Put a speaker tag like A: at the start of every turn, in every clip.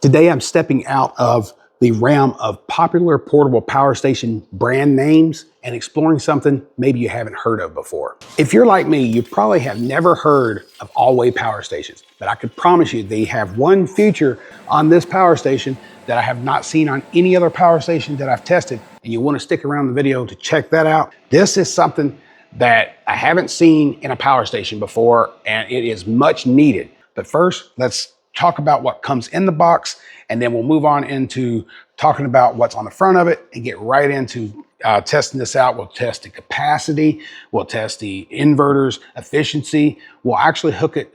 A: Today I'm stepping out of the realm of popular portable power station brand names and exploring something maybe you haven't heard of before. If you're like me, you probably have never heard of ALLWEI power stations, but I could promise you they have one feature on this power station that I have not seen on any other power station that I've tested, and you want to stick around the video to check that out. This is something that I haven't seen in a power station before, and it is much needed. But first, let's talk about what comes in the box, and then we'll move on into talking about what's on the front of it and get right into testing this out. We'll test the capacity, we'll test the inverter's efficiency. We'll actually hook it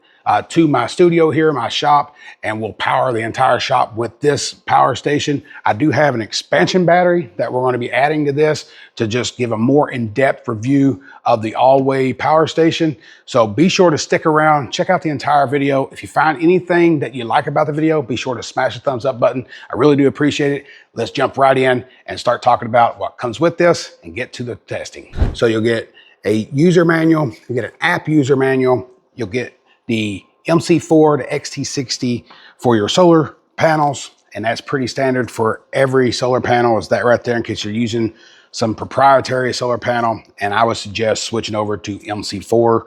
A: to my studio here, my shop, and we'll power the entire shop with this power station. I do have an expansion battery that we're going to be adding to this to just give a more in-depth review of the ALLWEI power station. So be sure to stick around, check out the entire video. If you find anything that you like about the video, be sure to smash the thumbs up button. I really do appreciate it. Let's jump right in and start talking about what comes with this and get to the testing. So you'll get a user manual, you get an app user manual, you'll get the MC4 to XT60 for your solar panels, and that's pretty standard for every solar panel. Is that right there in case you're using some proprietary solar panel, and I would suggest switching over to MC4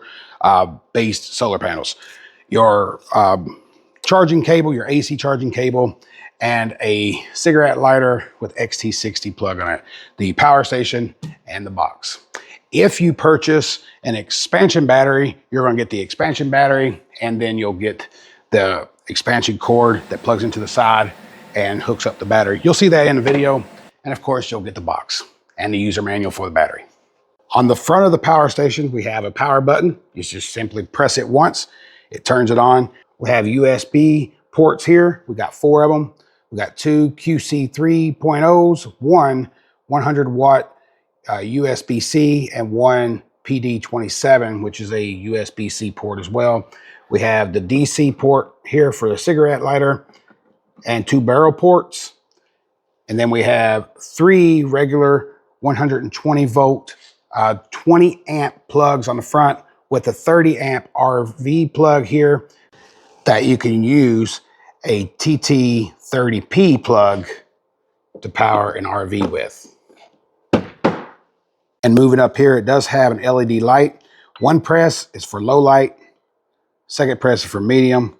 A: based solar panels. Your charging cable, your AC charging cable, and a cigarette lighter with XT60 plug on it, the power station, and the box. If you purchase an expansion battery, you're going to get the expansion battery, and then you'll get the expansion cord that plugs into the side and hooks up the battery. You'll see that in the video. And of course, you'll get the box and the user manual for the battery. On the front of the power station, we have a power button. You just simply press it once. It turns it on. We have USB ports here. We got 4 of them. We got 2 QC 3.0s, one 100 watt USB-C, and one PD27, which is a USB-C port as well. We have the DC port here for the cigarette lighter and 2 barrel ports. And then we have 3 regular 120 volt, 20 amp plugs on the front with a 30 amp RV plug here that you can use a TT30P plug to power an RV with. And moving up here, it does have an LED light. 1 press is for low light, 2nd press is for medium,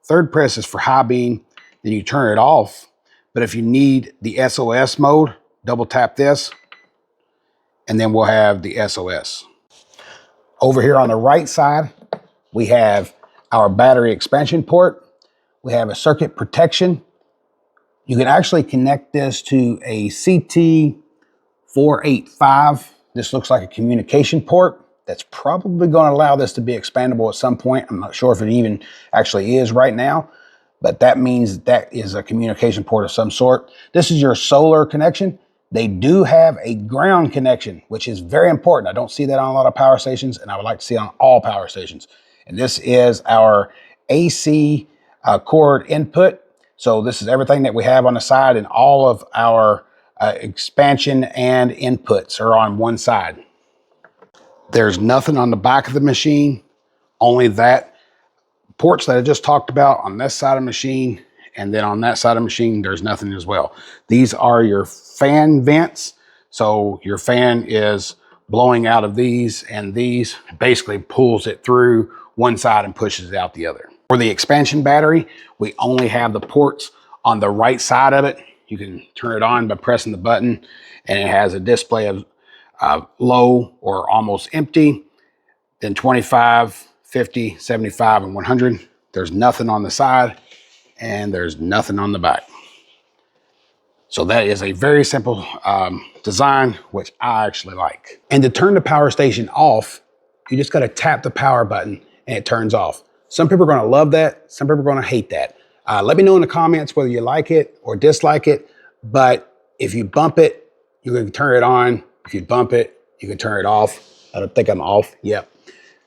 A: 3rd press is for high beam. Then you turn it off. But if you need the SOS mode, double tap this, and then we'll have the SOS. Over here on the right side, we have our battery expansion port. We have a circuit protection. You can actually connect this to a CT485. This looks like a communication port. That's probably going to allow this to be expandable at some point. I'm not sure if it even actually is right now, but that means that is a communication port of some sort. This is your solar connection. They do have a ground connection, which is very important. I don't see that on a lot of power stations, and I would like to see it on all power stations. And this is our AC cord input. So this is everything that we have on the side, and all of our expansion and inputs are on one side. There's nothing on the back of the machine, only that ports that I just talked about on this side of the machine, and then on that side of the machine, there's nothing as well. These are your fan vents. So your fan is blowing out of these, and these basically pulls it through one side and pushes it out the other. For the expansion battery, we only have the ports on the right side of it. You can turn it on by pressing the button, and it has a display of low or almost empty, then 25, 50, 75, and 100. There's nothing on the side, and there's nothing on the back. So that is a very simple design, which I actually like. And to turn the power station off, you just got to tap the power button and it turns off. Some people are going to love that. Some people are going to hate that. Let me know in the comments whether you like it or dislike it. But if you bump it, you can turn it on. If you bump it, you can turn it off. I don't think I'm off. Yep.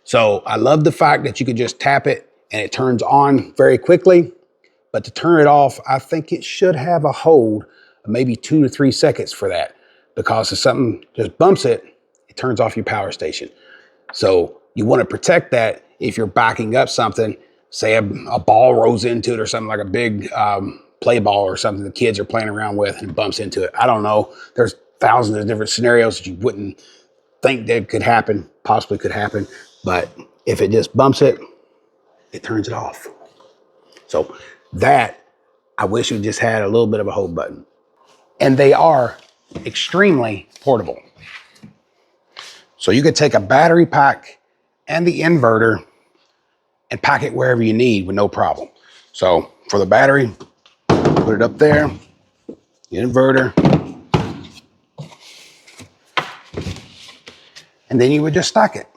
A: So I love the fact that you can just tap it and it turns on very quickly. But to turn it off, I think it should have a hold of maybe 2 to 3 seconds for that. Because if something just bumps it, it turns off your power station. So you want to protect that if you're backing up something, say a ball rolls into it or something, like a big play ball or something the kids are playing around with and bumps into it. I don't know. There's thousands of different scenarios that you wouldn't think that could happen, possibly could happen. But if it just bumps it, it turns it off. So that, I wish it just had a little bit of a hold button. And they are extremely portable. So you could take a battery pack and the inverter and pack it wherever you need with no problem. So for the battery, put it up there, the inverter, and then you would just stack it.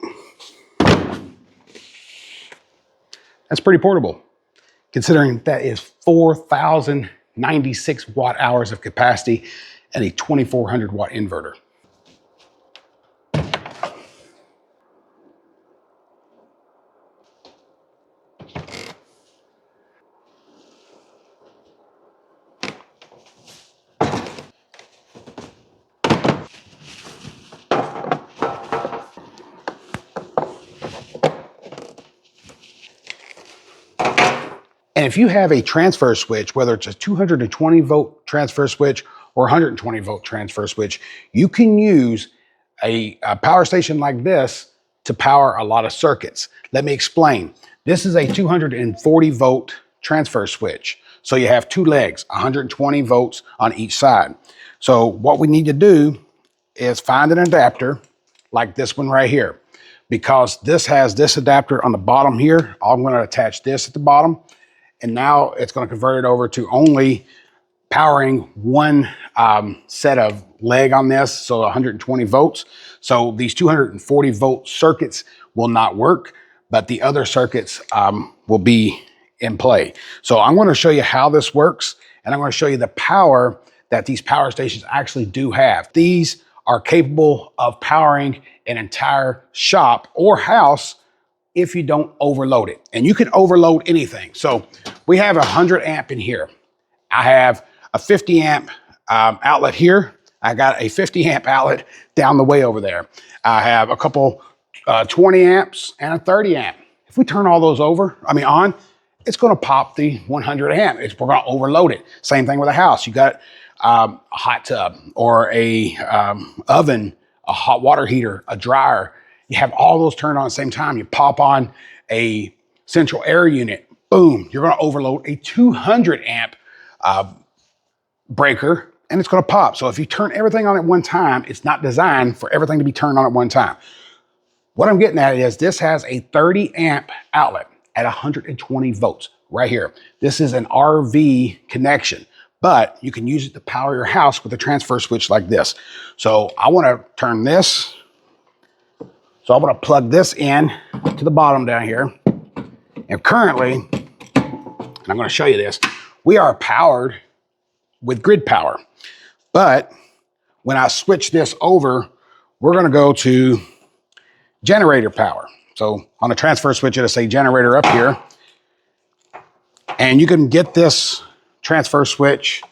A: That's pretty portable, considering that is 4,096 watt hours of capacity and a 2,400 watt inverter. And if you have a transfer switch, whether it's a 220 volt transfer switch or 120 volt transfer switch, you can use a power station like this to power a lot of circuits. Let me explain. This is a 240 volt transfer switch. So you have two legs, 120 volts on each side. So what we need to do is find an adapter like this one right here. Because this has this adapter on the bottom here, I'm going to attach this at the bottom. And now it's going to convert it over to only powering one set of leg on this, so 120 volts. So these 240 volt circuits will not work, but the other circuits will be in play. So I'm going to show you how this works, and I'm going to show you the power that these power stations actually do have. These are capable of powering an entire shop or house if you don't overload it. And you can overload anything. So we have 100 amp in here. I have a 50 amp outlet here. I got a 50 amp outlet down the way over there. I have a couple 20 amps and a 30 amp. If we turn all those on, it's gonna pop the 100 amp. We're gonna overload it. Same thing with a house. You got a hot tub or a oven, a hot water heater, a dryer. You have all those turned on at the same time. You pop on a central air unit, boom, you're gonna overload a 200 amp breaker and it's gonna pop. So if you turn everything on at one time, it's not designed for everything to be turned on at one time. What I'm getting at is this has a 30 amp outlet at 120 volts right here. This is an RV connection, but you can use it to power your house with a transfer switch like this. So I wanna turn this. So I'm gonna plug this in to the bottom down here. And currently, and I'm gonna show you this, we are powered with grid power. But when I switch this over, we're gonna go to generator power. So on a transfer switch, it'll say generator up here. And you can get this transfer switch.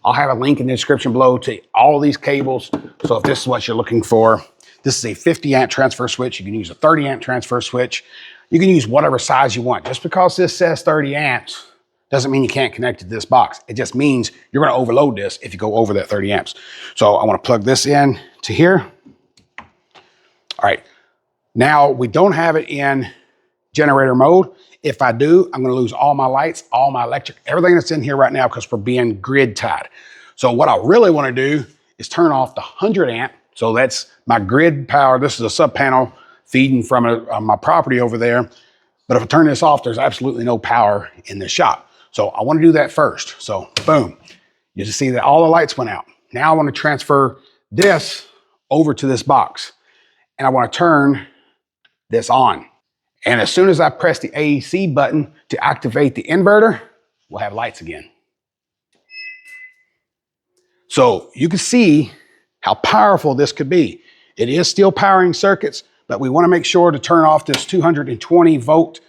A: I'll have a link in the description below to all these cables. So if this is what you're looking for, this is a 50 amp transfer switch. You can use a 30 amp transfer switch. You can use whatever size you want. Just because this says 30 amps doesn't mean you can't connect to this box. It just means you're gonna overload this if you go over that 30 amps. So I wanna plug this in to here. All right, now we don't have it in generator mode. If I do, I'm gonna lose all my lights, all my electric, everything that's in here right now because we're being grid tied. So what I really wanna do is turn off the 100 amp. So that's my grid power. This is a sub panel feeding from my property over there. But if I turn this off, there's absolutely no power in the shop. So I want to do that first. So boom, you just see that all the lights went out. Now I want to transfer this over to this box and I want to turn this on. And as soon as I press the AC button to activate the inverter, we'll have lights again. So you can see how powerful this could be. It is still powering circuits, but we want to make sure to turn off this 220 volt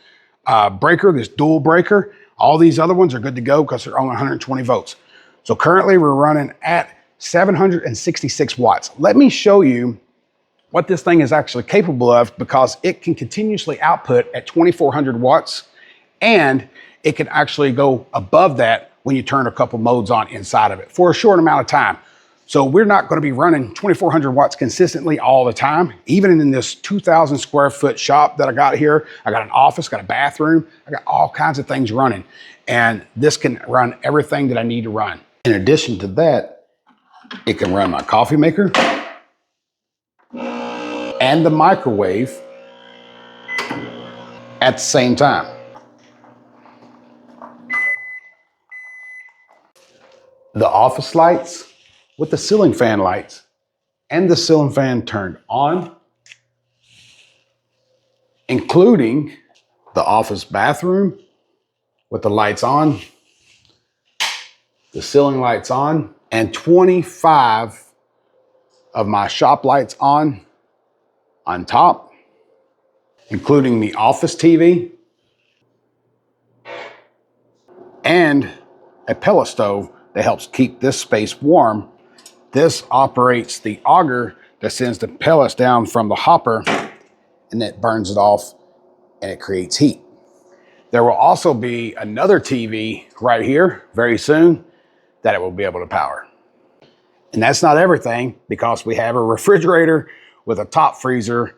A: breaker, this dual breaker. All these other ones are good to go because they're only 120 volts. So currently we're running at 766 watts. Let me show you what this thing is actually capable of because it can continuously output at 2,400 watts and it can actually go above that when you turn a couple modes on inside of it for a short amount of time. So we're not going to be running 2400 watts consistently all the time. Even in this 2,000 square foot shop that I got here, I got an office, got a bathroom, I got all kinds of things running. And this can run everything that I need to run. In addition to that, it can run my coffee maker and the microwave at the same time. The office lights with the ceiling fan lights and the ceiling fan turned on, including the office bathroom with the lights on, the ceiling lights on, and 25 of my shop lights on top, including the office TV and a pellet stove that helps keep this space warm. This operates the auger that sends the pellets down from the hopper, and it burns it off and it creates heat. There will also be another TV right here very soon that it will be able to power. And that's not everything, because we have a refrigerator with a top freezer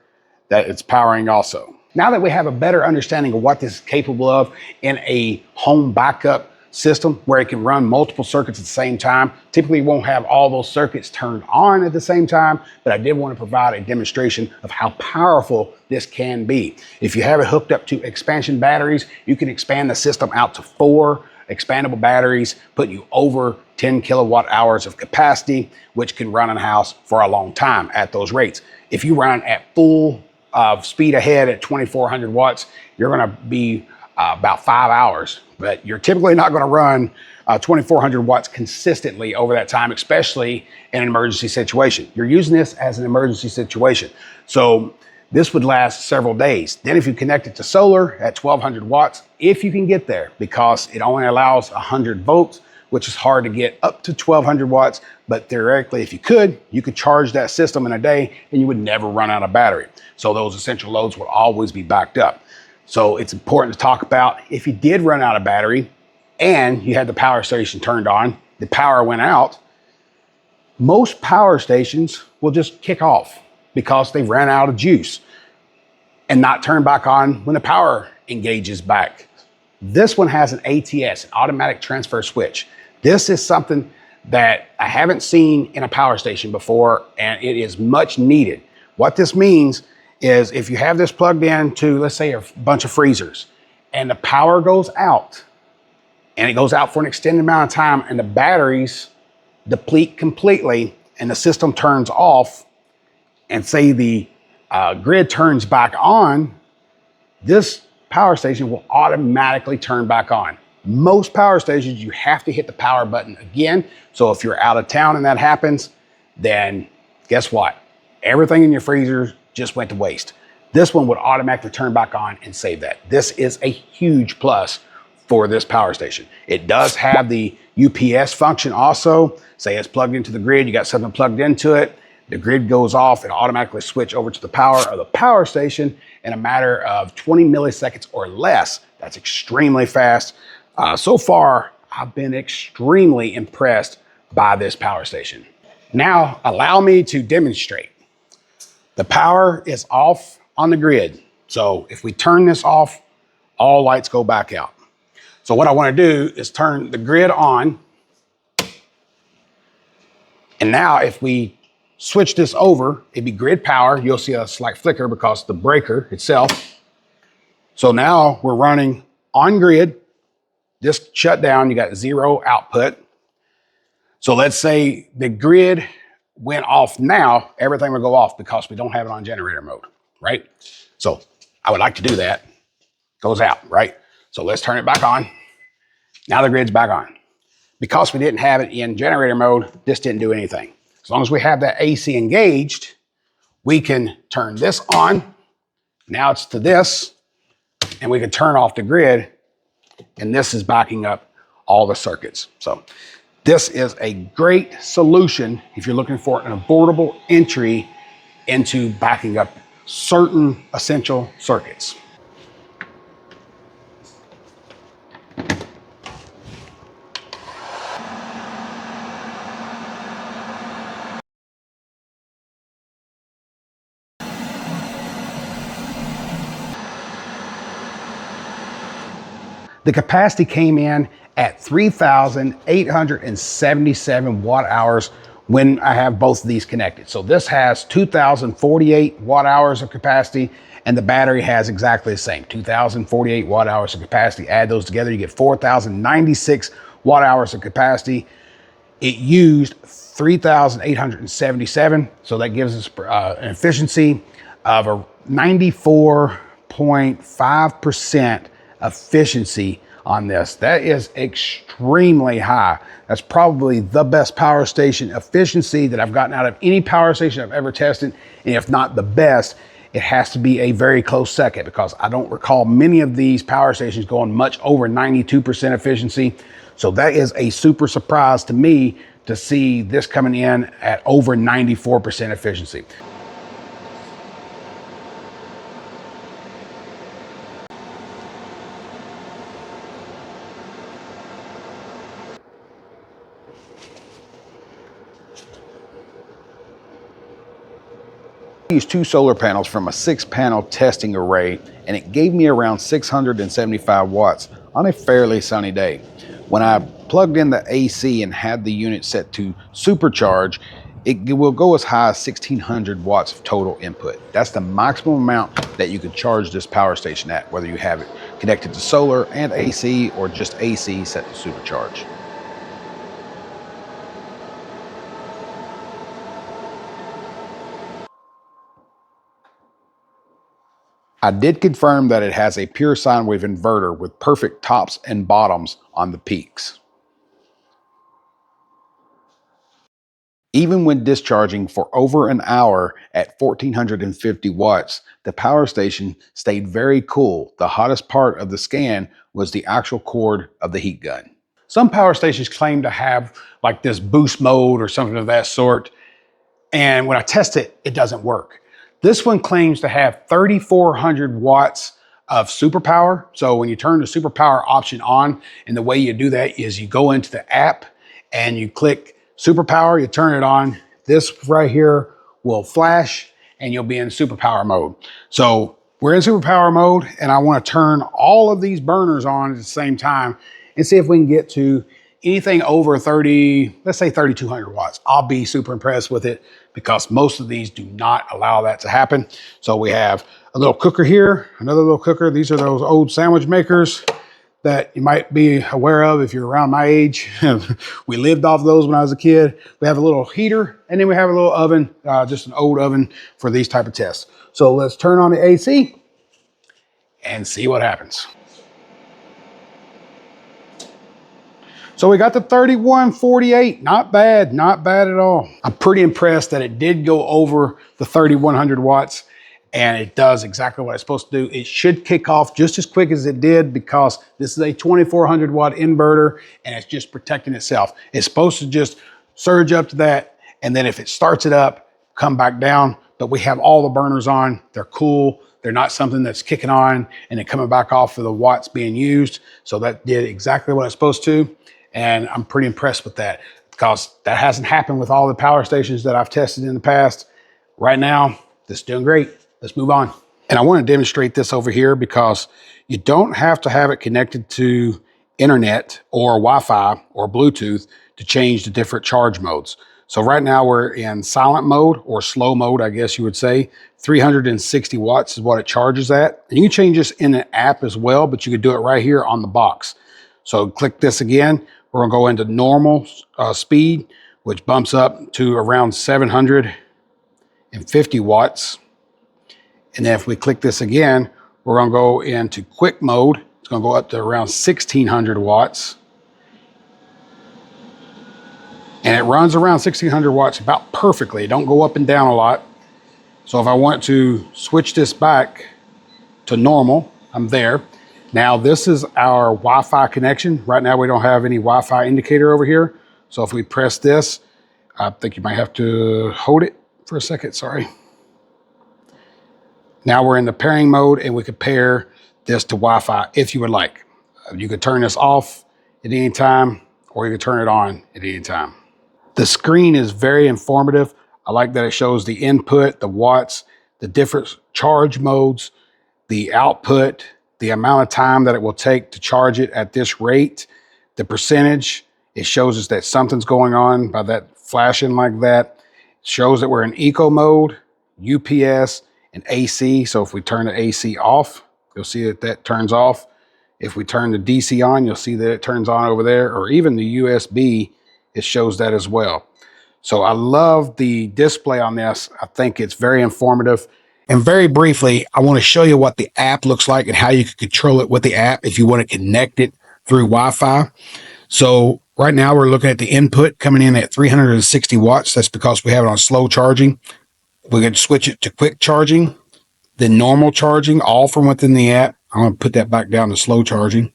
A: that it's powering also. Now that we have a better understanding of what this is capable of in a home backup system where it can run multiple circuits at the same time, typically won't have all those circuits turned on at the same time, but I did want to provide a demonstration of how powerful this can be. If you have it hooked up to expansion batteries, you can expand the system out to 4 expandable batteries, putting you over 10 kilowatt hours of capacity, which can run in a house for a long time at those rates. If you run at full speed ahead at 2400 watts, you're going to be about 5 hours, but you're typically not going to run 2400 watts consistently over that time, especially in an emergency situation. You're using this as an emergency situation. So this would last several days. Then if you connect it to solar at 1200 watts, if you can get there, because it only allows 100 volts, which is hard to get up to 1200 watts, but theoretically, if you could charge that system in a day and you would never run out of battery. So those essential loads will always be backed up. So it's important to talk about if you did run out of battery and you had the power station turned on, the power went out, most power stations will just kick off because they ran out of juice and not turn back on when the power engages back. This one has an ATS, an automatic transfer switch. This is something that I haven't seen in a power station before, and it is much needed. What this means is if you have this plugged in to, let's say, a bunch of freezers, and the power goes out, and it goes out for an extended amount of time, and the batteries deplete completely, and the system turns off, and say the grid turns back on, this power station will automatically turn back on. Most power stations, you have to hit the power button again. So if you're out of town and that happens, then guess what? Everything in your freezer just went to waste. This one would automatically turn back on and save that. This is a huge plus for this power station. It does have the UPS function also. Say it's plugged into the grid, you got something plugged into it, the grid goes off, it'll automatically switch over to the power of the power station in a matter of 20 milliseconds or less. That's extremely fast. So far, I've been extremely impressed by this power station. Now, allow me to demonstrate. The power is off on the grid. So if we turn this off, all lights go back out. So what I want to do is turn the grid on. And now if we switch this over, it'd be grid power. You'll see a slight flicker because the breaker itself. So now we're running on grid. This shut down, you got 0 output. So let's say the grid went off now, everything will go off because we don't have it on generator mode, right? So I would like to do that. Goes out, right? So let's turn it back on. Now the grid's back on. Because we didn't have it in generator mode, this didn't do anything. As long as we have that AC engaged, we can turn this on. Now it's to this, and we can turn off the grid, and this is backing up all the circuits. So this is a great solution if you're looking for an affordable entry into backing up certain essential circuits. The capacity came in at 3,877 watt hours when I have both of these connected. So this has 2,048 watt hours of capacity, and the battery has exactly the same, 2,048 watt hours of capacity. Add those together, you get 4,096 watt hours of capacity. It used 3,877, so that gives us an efficiency of a 94.5% efficiency on this. That is extremely high. That's probably the best power station efficiency that I've gotten out of any power station I've ever tested. And if not the best, it has to be a very close second, because I don't recall many of these power stations going much over 92% efficiency. So that is a super surprise to me to see this coming in at over 94% efficiency. I used 2 solar panels from a 6-panel testing array, and it gave me around 675 watts on a fairly sunny day. When I plugged in the AC and had the unit set to supercharge, it will go as high as 1,600 watts of total input. That's the maximum amount that you could charge this power station at, whether you have it connected to solar and AC or just AC set to supercharge. I did confirm that it has a pure sine wave inverter with perfect tops and bottoms on the peaks. Even when discharging for over an hour at 1,450 watts, the power station stayed very cool. The hottest part of the scan was the actual cord of the heat gun. Some power stations claim to have like this boost mode or something of that sort, and when I test it, it doesn't work. This one claims to have 3,400 watts of superpower. So when you turn the superpower option on, and the way you do that is you go into the app and you click superpower, you turn it on. This right here will flash and you'll be in superpower mode. So we're in superpower mode, and I want to turn all of these burners on at the same time and see if we can get to anything over 30, let's say 3,200 watts. I'll be super impressed with it, because most of these do not allow that to happen. So we have a little cooker here, another little cooker. These are those old sandwich makers that you might be aware of if you're around my age. We lived off those when I was a kid. We have a little heater, and then we have a little oven, just an old oven for these type of tests. So let's turn on the AC and see what happens. So we got the 3148, not bad at all. I'm pretty impressed that it did go over the 3,100 watts, and it does exactly what it's supposed to do. It should kick off just as quick as it did, because this is a 2,400 watt inverter, and it's just protecting itself. It's supposed to just surge up to that, and then if it starts it up, come back down. But we have all the burners on. They're cool. They're not something that's kicking on and then coming back off for the watts being used. So that did exactly what it's supposed to. And I'm pretty impressed with that, because that hasn't happened with all the power stations that I've tested in the past. Right now, this is doing great. Let's move on. And I want to demonstrate this over here, because you don't have to have it connected to internet or Wi-Fi or Bluetooth to change the different charge modes. So right now we're in silent mode, or slow mode, I guess you would say. 360 watts is what it charges at. And you can change this in the app as well, but you could do it right here on the box. So click this again. We're gonna go into normal speed, which bumps up to around 750 watts. And then if we click this again, we're gonna go into quick mode. It's gonna go up to around 1,600 watts. And it runs around 1,600 watts about perfectly. It don't go up and down a lot. So if I want to switch this back to normal, I'm there. Now this is our Wi-Fi connection. Right now we don't have any Wi-Fi indicator over here. So if we press this, I think you might have to hold it for a second, sorry. Now we're in the pairing mode, and we could pair this to Wi-Fi if you would like. You could turn this off at any time, or you could turn it on at any time. The screen is very informative. I like that it shows the input, the watts, the different charge modes, the output, the amount of time that it will take to charge it at this rate, the percentage, it shows us that something's going on by that flashing like that. It shows that we're in eco mode, UPS, and AC. So if we turn the AC off, you'll see that that turns off. If we turn the DC on, you'll see that it turns on over there, or even the USB, it shows that as well. So I love the display on this. I think it's very informative. And very briefly, I want to show you what the app looks like and how you can control it with the app if you want to connect it through Wi-Fi. So right now we're looking at the input coming in at 360 watts. That's because we have it on slow charging. We can switch it to quick charging, then normal charging, all from within the app. I'm going to put that back down to slow charging.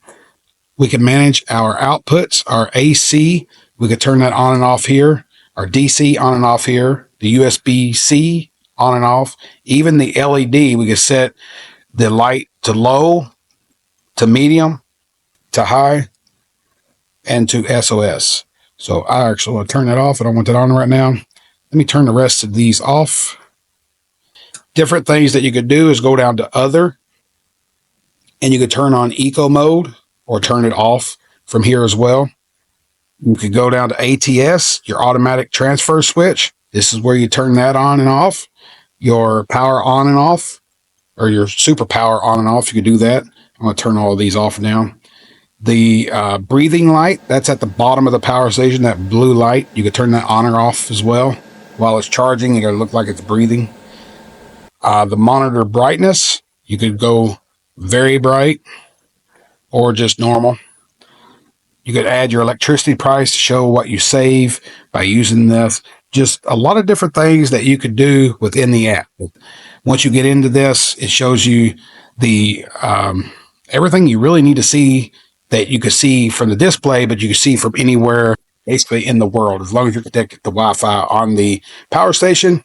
A: We can manage our outputs, our AC. We could turn that on and off here. Our DC on and off here. The USB-C on and off. Even the LED, we can set the light to low, to medium, to high, and to SOS. So I actually want to turn that off. I don't want that on right now. Let me turn the rest of these off. Different things that you could do is go down to other, and you could turn on eco mode or turn it off from here as well. You could go down to ATS, your automatic transfer switch. This is where you turn that on and off. Your power on and off, or your super power on and off, you could do that. I'm going to turn all of these off now. The breathing light, that's at the bottom of the power station, that blue light. You could turn that on or off as well. While it's charging, it'll look like it's breathing. The monitor brightness, you could go very bright or just normal. You could add your electricity price to show what you save by using this. Just a lot of different things that you could do within the app. Once you get into this, it shows you the everything you really need to see that you could see from the display, but you can see from anywhere basically in the world, as long as you're connected to Wi-Fi on the power station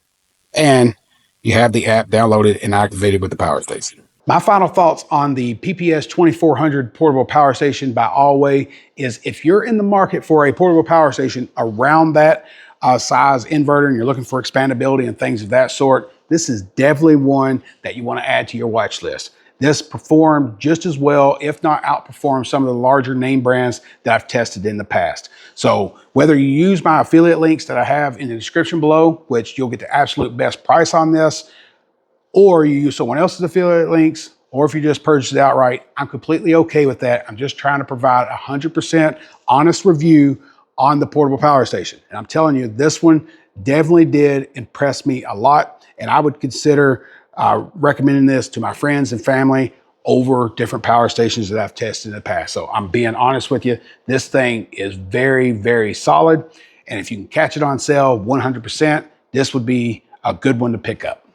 A: and you have the app downloaded and activated with the power station. My final thoughts on the PPS2400 portable power station by ALLWEI is, if you're in the market for a portable power station around that size inverter and you're looking for expandability and things of that sort, this is definitely one that you want to add to your watch list. This performed just as well, if not outperformed, some of the larger name brands that I've tested in the past. So whether you use my affiliate links that I have in the description below, which you'll get the absolute best price on this, or you use someone else's affiliate links, or if you just purchase it outright, I'm completely okay with that. I'm just trying to provide 100% honest review on the portable power station. And I'm telling you, this one definitely did impress me a lot. And I would consider recommending this to my friends and family over different power stations that I've tested in the past. So I'm being honest with you. This thing is very, very solid. And if you can catch it on sale 100%, this would be a good one to pick up.